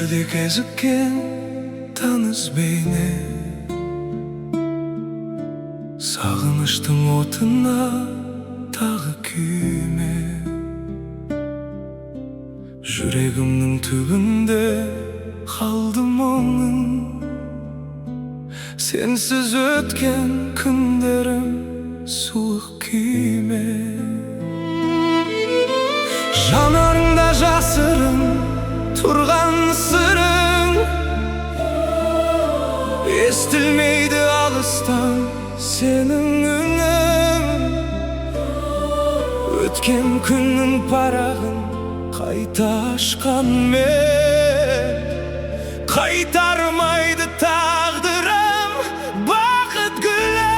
Birde кезіккен таныс бейне, сағыныштың отына тағы күйме. Жүрегімнің түбінде қалды мұңың, сенсіз өткен күндерім суық күйме. Жанарыңда жасырын тұрған сырың, естілмейді алыстан сенің үнің. Өткен күннің парағын қайта ашқан мен, қайтармайды тағдырым бақыт гүлін.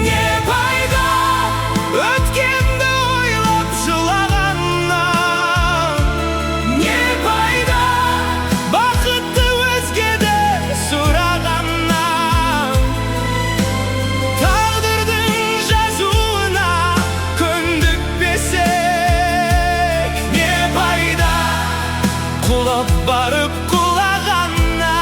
Не пайда өткенді ойлап жылағаннан, не пайда бақытты өзгеден сұрағаннан. Тағдырдың жазуына көндікпесек, не пайда құлап барып құлағаннан.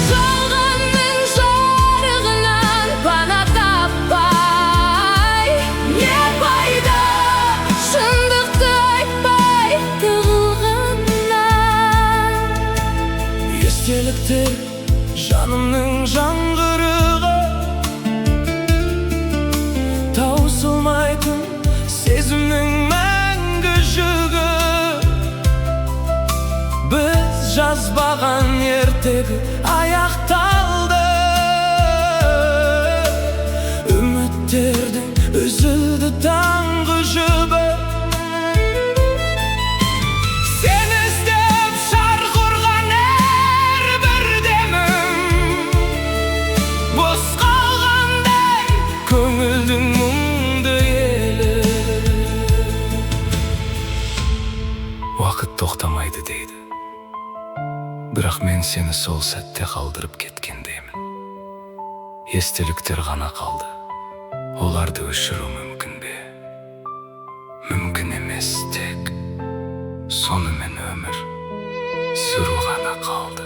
Жалғанның жарығынан пана таппай, не пайда шындықты айтпай тығылғаннан. Естеліктер жанымның жаңғырығы, таусылмайтын сезімнің мәңгі жүгі. Біз жазбаған ертегі аяқталды, үміттердің үзілді таңғы жібі. Сен іздеп шарқ ұрған әрбір демім, бос қалғандай көңілдің мұңды елі. Уақыт тоқтамайды дейді, бірақ мен сені сол сәтте қалдырып кеткендеймін. Естеліктер ғана қалды, оларды өшіру мүмкін бе? Мүмкін емес, тек сонымен өмір сүру ғана қалды.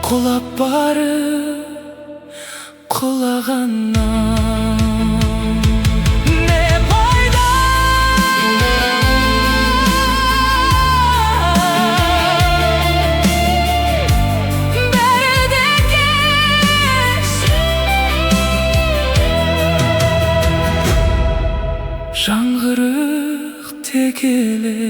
Құлап барып құлағаннан. Не пайда бәрі де кеш, жаңғырық тек еле.